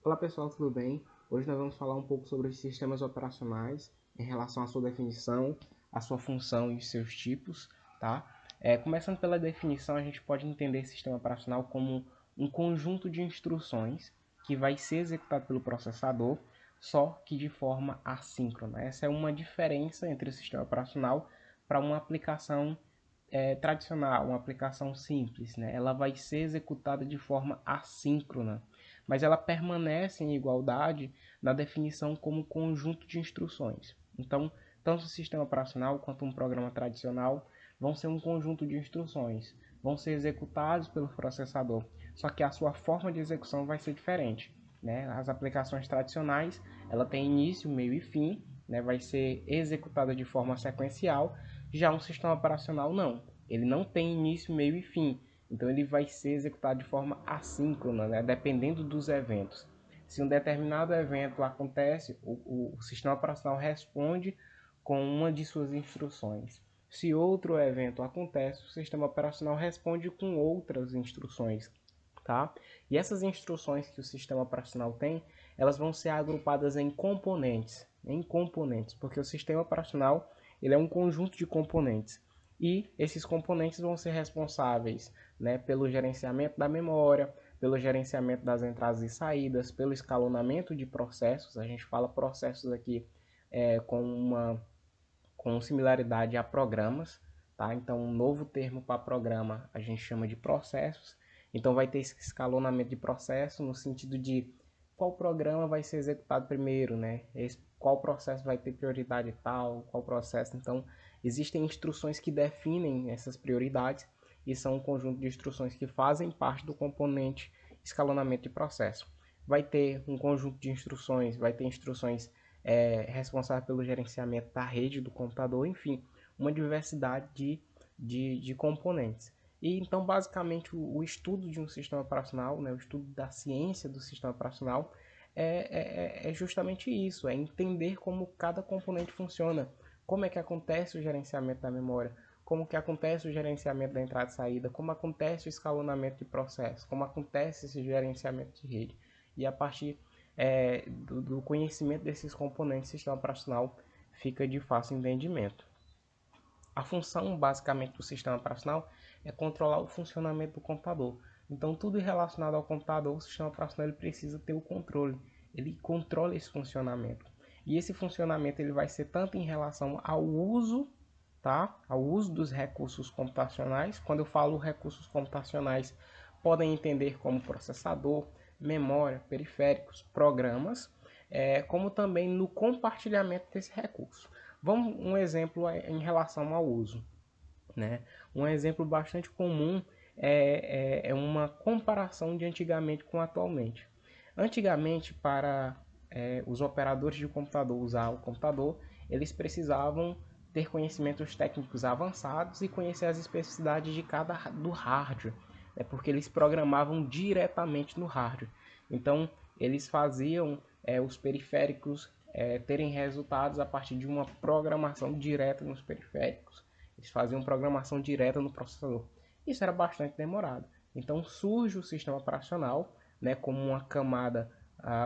Olá pessoal, tudo bem? Hoje nós vamos falar um pouco sobre os sistemas operacionais em relação à sua definição, à sua função e os seus tipos, tá? Começando pela definição, a gente pode entender sistema operacional como um conjunto de instruções que vai ser executado pelo processador, só que de forma assíncrona. Essa é uma diferença entre o sistema operacional para uma aplicação tradicional, uma aplicação simples, né? Ela vai ser executada de forma assíncrona, mas ela permanece em igualdade na definição como conjunto de instruções. Então, tanto o sistema operacional quanto um programa tradicional vão ser um conjunto de instruções, vão ser executados pelo processador, só que a sua forma de execução vai ser diferente. Né? As aplicações tradicionais, ela tem início, meio e fim, né? Vai ser executada de forma sequencial. Já um sistema operacional não, ele não tem início, meio e fim. Então ele vai ser executado de forma assíncrona, né? Dependendo dos eventos. Se um determinado evento acontece, o sistema operacional responde com uma de suas instruções. Se outro evento acontece, o sistema operacional responde com outras instruções. Tá? E essas instruções que o sistema operacional tem, elas vão ser agrupadas em componentes, porque o sistema operacional ele é um conjunto de componentes. E esses componentes vão ser responsáveis, né, pelo gerenciamento da memória, pelo gerenciamento das entradas e saídas, pelo escalonamento de processos. A gente fala processos aqui com similaridade a programas, tá? Então, um novo termo para programa a gente chama de processos. Então, vai ter esse escalonamento de processo no sentido de qual programa vai ser executado primeiro, né? Qual processo vai ter prioridade tal, qual processo. Então, existem instruções que definem essas prioridades e são um conjunto de instruções que fazem parte do componente escalonamento de processo. Vai ter um conjunto de instruções, vai ter instruções responsável pelo gerenciamento da rede do computador, enfim, uma diversidade de componentes. E então, basicamente, o estudo de um sistema operacional, né, o estudo da ciência do sistema operacional, é justamente isso, é entender como cada componente funciona, como é que acontece o gerenciamento da memória, como que acontece o gerenciamento da entrada e saída, como acontece o escalonamento de processo, como acontece esse gerenciamento de rede. E a partir do conhecimento desses componentes do sistema operacional fica de fácil entendimento. A função basicamente do sistema operacional é controlar o funcionamento do computador. Então tudo relacionado ao computador, o sistema operacional ele precisa ter o controle. Ele controla esse funcionamento. E esse funcionamento ele vai ser tanto em relação ao uso, tá? Ao uso dos recursos computacionais. Quando eu falo recursos computacionais, podem entender como processador, memória, periféricos, programas, como também no compartilhamento desse recurso. Vamos um exemplo em relação ao uso, né? Um exemplo bastante comum é uma comparação de antigamente com atualmente. Antigamente, para os operadores de computador usar o computador, eles precisavam ter conhecimentos técnicos avançados e conhecer as especificidades de cada do hardware, porque eles programavam diretamente no hardware. Então, eles faziam os periféricos terem resultados a partir de uma programação direta nos periféricos. Eles faziam programação direta no processador. Isso era bastante demorado. Então surge o sistema operacional, né, como uma camada,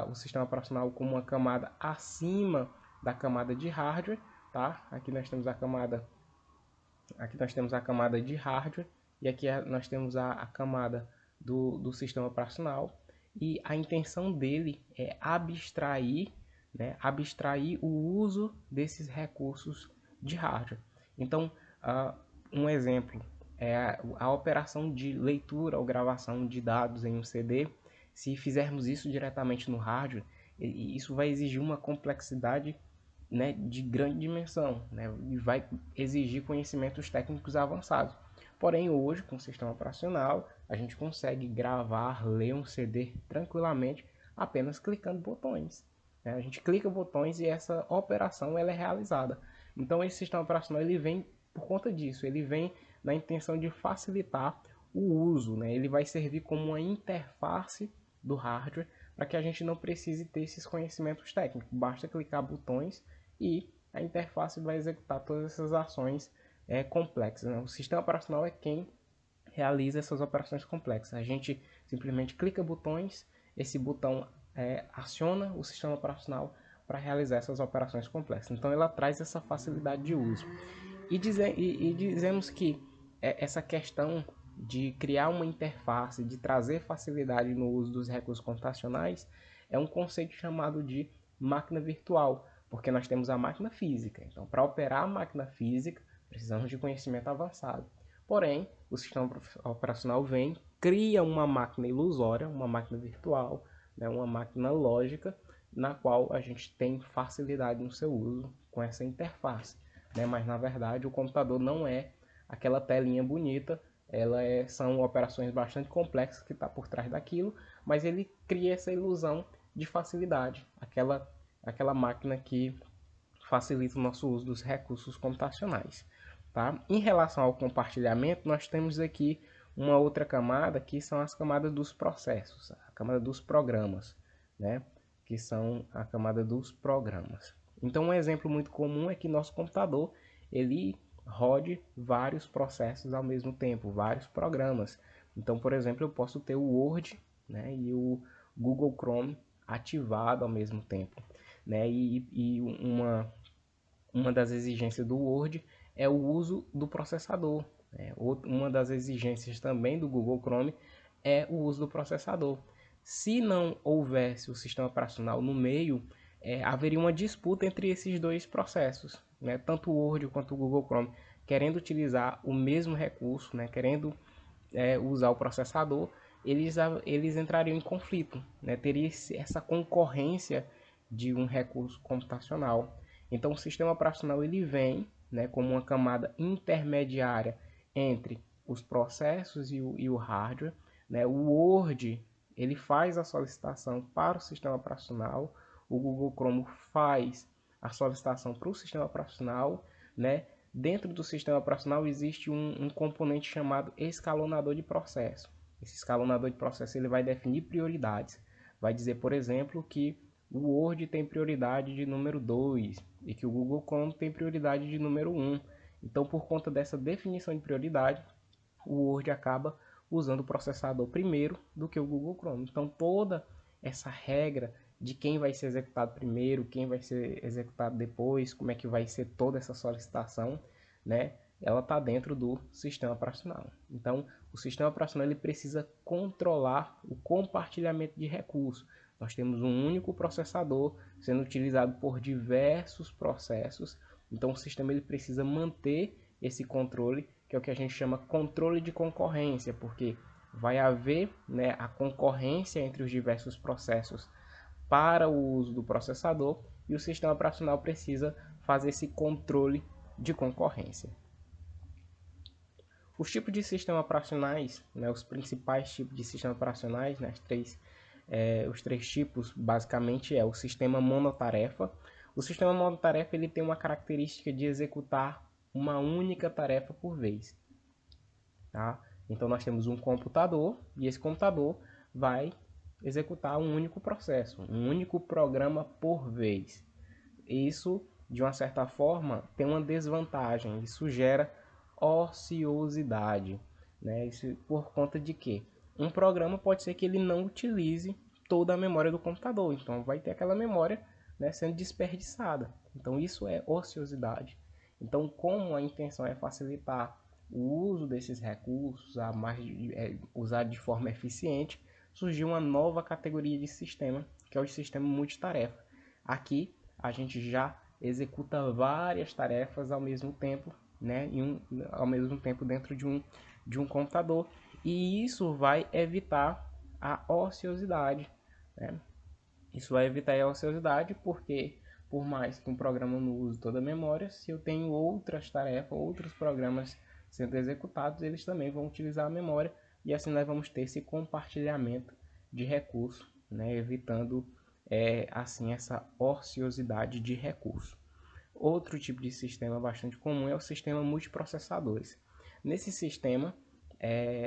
o sistema operacional como uma camada acima da camada de hardware, tá? Aqui nós temos a camada de hardware e aqui nós temos a camada do sistema operacional, e a intenção dele é abstrair, né, abstrair o uso desses recursos de hardware. Então, um exemplo é a operação de leitura ou gravação de dados em um CD. Se fizermos isso diretamente no hardware, isso vai exigir uma complexidade, né, de grande dimensão, né, e vai exigir conhecimentos técnicos avançados. Porém, hoje, com o sistema operacional, a gente consegue gravar, ler um CD tranquilamente apenas clicando botões. Né? A gente clica botões e essa operação ela é realizada. Então, esse sistema operacional ele vem por conta disso, ele vem na intenção de facilitar o uso, né? Ele vai servir como uma interface do hardware para que a gente não precise ter esses conhecimentos técnicos. Basta clicar botões e a interface vai executar todas essas ações complexas. Né? O sistema operacional é quem realiza essas operações complexas. A gente simplesmente clica botões, esse botão aciona o sistema operacional para realizar essas operações complexas. Então ela traz essa facilidade de uso. E dizemos que essa questão de criar uma interface, de trazer facilidade no uso dos recursos computacionais, é um conceito chamado de máquina virtual, porque nós temos a máquina física. Então, para operar a máquina física, precisamos de conhecimento avançado. Porém, o sistema operacional vem, cria uma máquina ilusória, uma máquina virtual, né, uma máquina lógica, na qual a gente tem facilidade no seu uso com essa interface. Né? Mas, na verdade, o computador não é aquela telinha bonita, são operações bastante complexas que está por trás daquilo, mas ele cria essa ilusão de facilidade, aquela máquina que facilita o nosso uso dos recursos computacionais. Tá? Em relação ao compartilhamento, nós temos aqui uma outra camada que são as camadas dos processos, a camada dos programas, né? Que são a camada dos programas. Então, um exemplo muito comum é que nosso computador ele rode vários processos ao mesmo tempo, vários programas. Então, por exemplo, eu posso ter o Word, né, e o Google Chrome ativado ao mesmo tempo. Né? E uma das exigências do Word é o uso do processador. Né? Uma das exigências também do Google Chrome é o uso do processador. Se não houvesse o sistema operacional no meio, haveria uma disputa entre esses dois processos. Né? Tanto o Word quanto o Google Chrome querendo utilizar o mesmo recurso, né? Querendo usar o processador, eles entrariam em conflito. Né? Teria essa concorrência de um recurso computacional. Então o sistema operacional ele vem, né, como uma camada intermediária entre os processos e o hardware. Né? O Word ele faz a solicitação para o sistema operacional, o Google Chrome faz a solicitação para o sistema operacional. Né? Dentro do sistema operacional existe um componente chamado escalonador de processo. Esse escalonador de processo ele vai definir prioridades. Vai dizer, por exemplo, que o Word tem prioridade de número 2 e que o Google Chrome tem prioridade de número 1. Então, por conta dessa definição de prioridade, o Word acaba usando o processador primeiro do que o Google Chrome. Então, toda essa regra de quem vai ser executado primeiro, quem vai ser executado depois, como é que vai ser toda essa solicitação, né? Ela está dentro do sistema operacional. Então, o sistema operacional ele precisa controlar o compartilhamento de recursos. Nós temos um único processador sendo utilizado por diversos processos. Então, o sistema ele precisa manter esse controle, que é o que a gente chama controle de concorrência, porque vai haver, né, a concorrência entre os diversos processos para o uso do processador e o sistema operacional precisa fazer esse controle de concorrência. Os tipos de sistemas operacionais, né, os principais tipos de sistemas operacionais, né, os três tipos, basicamente, é o sistema monotarefa. O sistema monotarefa ele tem uma característica de executar uma única tarefa por vez. Tá? Então, nós temos um computador e esse computador vai executar um único processo, um único programa por vez. Isso, de uma certa forma, tem uma desvantagem. Isso gera ociosidade. Né? Isso por conta de que um programa pode ser que ele não utilize toda a memória do computador. Então, vai ter aquela memória, né, sendo desperdiçada. Então, isso é ociosidade. Então, como a intenção é facilitar o uso desses recursos, usar de forma eficiente, surgiu uma nova categoria de sistema, que é o sistema multitarefa. Aqui, a gente já executa várias tarefas ao mesmo tempo, né, ao mesmo tempo dentro de um computador, e isso vai evitar a ociosidade. Né? Isso vai evitar a ociosidade porque, por mais que um programa não use toda a memória, se eu tenho outras tarefas, outros programas sendo executados, eles também vão utilizar a memória e assim nós vamos ter esse compartilhamento de recursos, né, evitando assim essa ociosidade de recursos. Outro tipo de sistema bastante comum é o sistema multiprocessadores. Nesse sistema,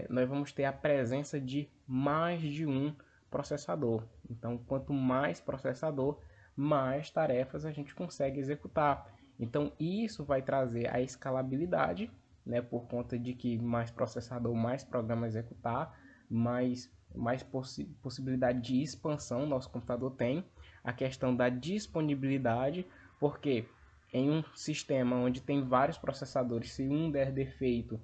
nós vamos ter a presença de mais de um processador. Então, quanto mais processador, mais tarefas a gente consegue executar. Então, isso vai trazer a escalabilidade, né, por conta de que mais processador, mais programa executar, mais possibilidade de expansão nosso computador tem. A questão da disponibilidade, porque em um sistema onde tem vários processadores, se um der defeito,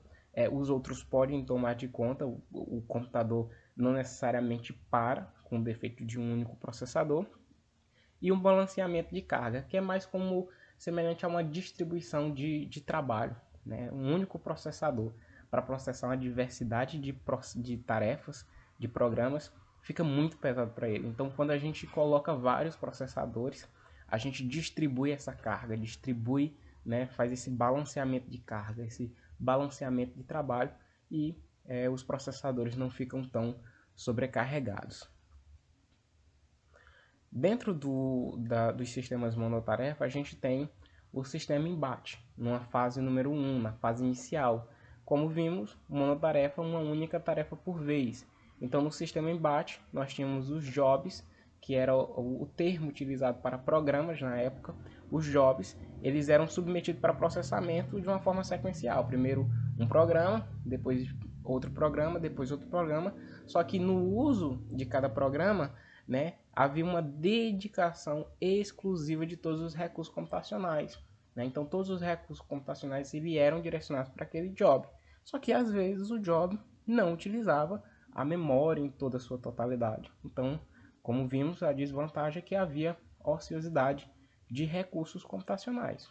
os outros podem tomar de conta, o computador não necessariamente para com o defeito de um único processador. E um balanceamento de carga, que é mais como semelhante a uma distribuição de trabalho, né? Um único processador para processar uma diversidade de tarefas, de programas, fica muito pesado para ele. Então, quando a gente coloca vários processadores, a gente distribui essa carga, distribui, né, faz esse balanceamento de carga, esse balanceamento de trabalho e os processadores não ficam tão sobrecarregados. Dentro dos sistemas monotarefa, a gente tem o sistema embate, numa fase número 1, na fase inicial. Como vimos, monotarefa, uma única tarefa por vez. Então, no sistema embate, nós tínhamos os jobs, que era o termo utilizado para programas na época. Os jobs, eles eram submetidos para processamento de uma forma sequencial. Primeiro um programa, depois outro programa, depois outro programa. Só que no uso de cada programa, né, havia uma dedicação exclusiva de todos os recursos computacionais. Né? Então, todos os recursos computacionais eram direcionados para aquele job. Só que, às vezes, o job não utilizava a memória em toda a sua totalidade. Então, como vimos, a desvantagem é que havia ociosidade de recursos computacionais.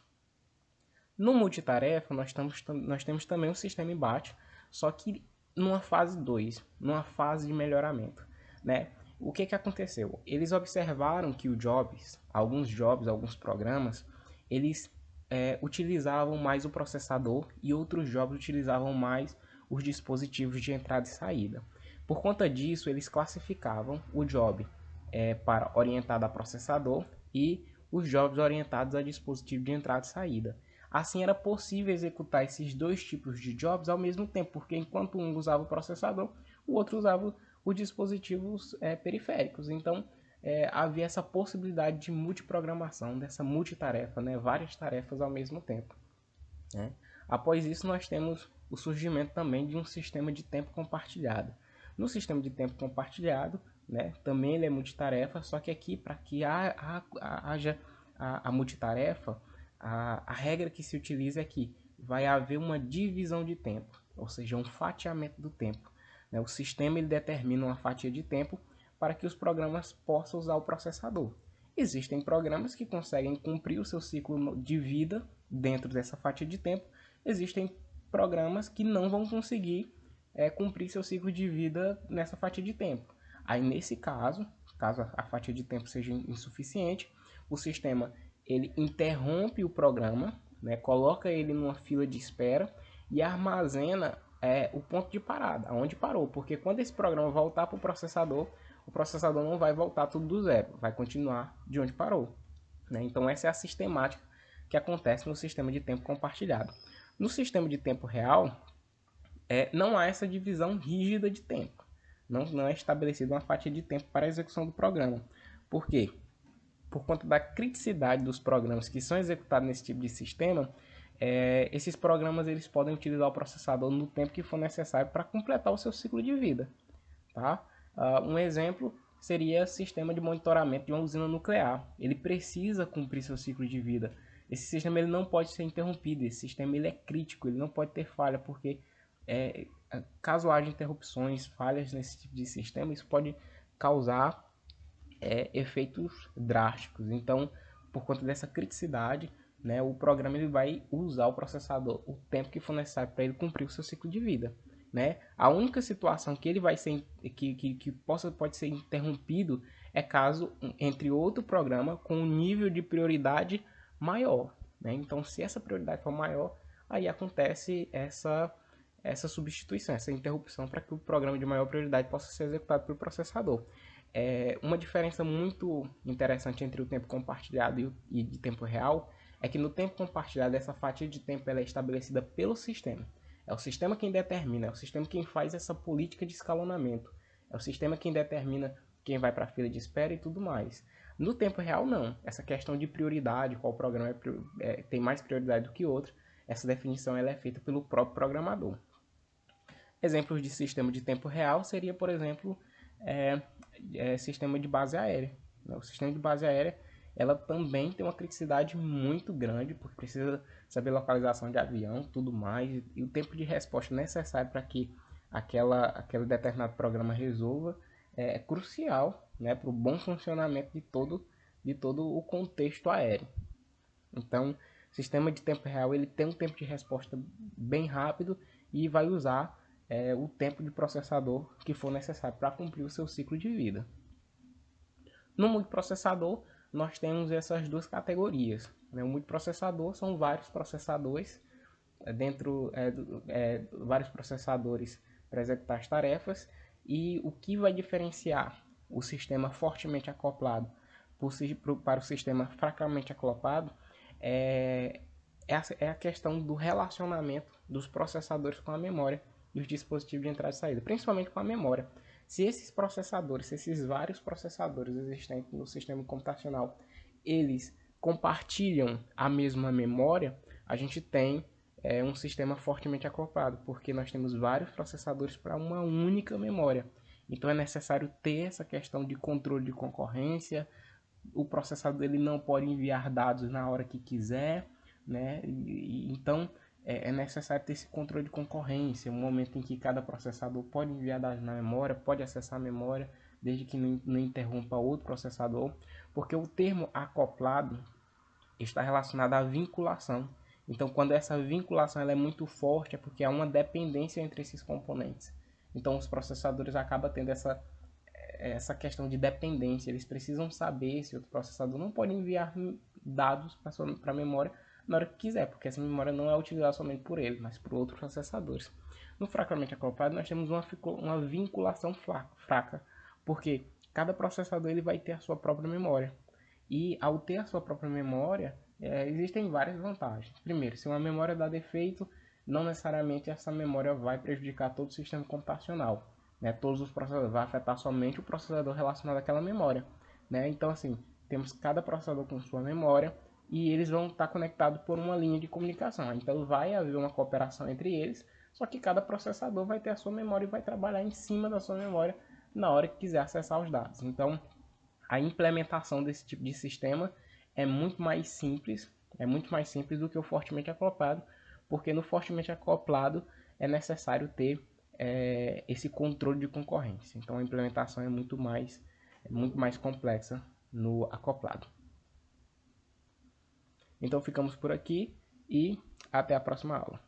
No multitarefa, nós temos também um sistema embate, só que numa fase 2, numa fase de melhoramento. Né? O que aconteceu? Eles observaram que alguns jobs, alguns programas, eles utilizavam mais o processador e outros jobs utilizavam mais os dispositivos de entrada e saída. Por conta disso, eles classificavam o job para orientado a processador e os jobs orientados a dispositivo de entrada e saída. Assim, era possível executar esses dois tipos de jobs ao mesmo tempo, porque enquanto um usava o processador, o outro usava os dispositivos periféricos. Então, havia essa possibilidade de multiprogramação, dessa multitarefa, né? Várias tarefas ao mesmo tempo. Né? Após isso, nós temos o surgimento também de um sistema de tempo compartilhado. No sistema de tempo compartilhado, né, também ele é multitarefa, só que aqui, para que haja a multitarefa, a regra que se utiliza é que vai haver uma divisão de tempo, ou seja, um fatiamento do tempo. Né? O sistema ele determina uma fatia de tempo para que os programas possam usar o processador. Existem programas que conseguem cumprir o seu ciclo de vida dentro dessa fatia de tempo. Existem programas que não vão conseguir cumprir seu ciclo de vida nessa fatia de tempo. Aí, nesse caso a fatia de tempo seja insuficiente, o sistema ele interrompe o programa, né, coloca ele numa fila de espera e armazena o ponto de parada, onde parou, porque quando esse programa voltar para o processador não vai voltar tudo do zero, vai continuar de onde parou. Né? Então essa é a sistemática que acontece no sistema de tempo compartilhado. No sistema de tempo real, não há essa divisão rígida de tempo. Não é estabelecida uma fatia de tempo para a execução do programa. Por quê? Por conta da criticidade dos programas que são executados nesse tipo de sistema, esses programas eles podem utilizar o processador no tempo que for necessário para completar o seu ciclo de vida. Tá? Um exemplo seria o sistema de monitoramento de uma usina nuclear. Ele precisa cumprir seu ciclo de vida. Esse sistema ele não pode ser interrompido, esse sistema ele é crítico, ele não pode ter falha, porque caso haja interrupções, falhas nesse tipo de sistema, isso pode causar efeitos drásticos. Então, por conta dessa criticidade, né, o programa ele vai usar o processador o tempo que for necessário para ele cumprir o seu ciclo de vida. Né? A única situação que ele vai ser que pode ser interrompido é caso entre outro programa com um nível de prioridade maior. Né? Então, se essa prioridade for maior, aí acontece essa substituição, essa interrupção para que o programa de maior prioridade possa ser executado pelo processador. Uma diferença muito interessante entre o tempo compartilhado e de tempo real é que no tempo compartilhado essa fatia de tempo ela é estabelecida pelo sistema. É o sistema quem determina, é o sistema quem faz essa política de escalonamento. É o sistema quem determina quem vai para a fila de espera e tudo mais. No tempo real, não. Essa questão de prioridade, qual programa tem mais prioridade do que outro, essa definição ela é feita pelo próprio programador. Exemplos de sistema de tempo real seria, por exemplo, sistema de base aérea. O sistema de base aérea ela também tem uma criticidade muito grande, porque precisa saber localização de avião, tudo mais, e o tempo de resposta necessário para que aquele determinado programa resolva é crucial, né, para o bom funcionamento de todo o contexto aéreo. Então, o sistema de tempo real ele tem um tempo de resposta bem rápido e vai usar o tempo de processador que for necessário para cumprir o seu ciclo de vida. No multiprocessador, nós temos essas duas categorias. O multiprocessador são vários processadores vários processadores para executar as tarefas, e o que vai diferenciar o sistema fortemente acoplado para o sistema fracamente acoplado é a questão do relacionamento dos processadores com a memória e os dispositivos de entrada e saída, principalmente com a memória. Se esses processadores, se esses vários processadores existentes no sistema computacional, eles compartilham a mesma memória, a gente tem um sistema fortemente acoplado, porque nós temos vários processadores para uma única memória. Então é necessário ter essa questão de controle de concorrência. O processador ele não pode enviar dados na hora que quiser, né? Então é necessário ter esse controle de concorrência, um momento em que cada processador pode enviar dados na memória, pode acessar a memória, desde que não interrompa outro processador, porque o termo acoplado está relacionado à vinculação. Então, quando essa vinculação ela é muito forte, é porque há uma dependência entre esses componentes. Então, os processadores acabam tendo essa questão de dependência. Eles precisam saber se outro processador não pode enviar dados para a memória na hora que quiser, porque essa memória não é utilizada somente por ele, mas por outros processadores. No fracamente acoplado, nós temos uma vinculação fraca, porque cada processador ele vai ter a sua própria memória. E ao ter a sua própria memória, existem várias vantagens. Primeiro, se uma memória dá defeito, não necessariamente essa memória vai prejudicar todo o sistema computacional. Né? Todos os processadores, vai afetar somente o processador relacionado àquela memória. Né? Então, assim, temos cada processador com sua memória e eles vão estar conectados por uma linha de comunicação. Então, vai haver uma cooperação entre eles, só que cada processador vai ter a sua memória e vai trabalhar em cima da sua memória na hora que quiser acessar os dados. Então, a implementação desse tipo de sistema é muito mais simples do que o fortemente acoplado, porque no fortemente acoplado é necessário ter esse controle de concorrência. Então a implementação é muito mais complexa no acoplado. Então ficamos por aqui e até a próxima aula.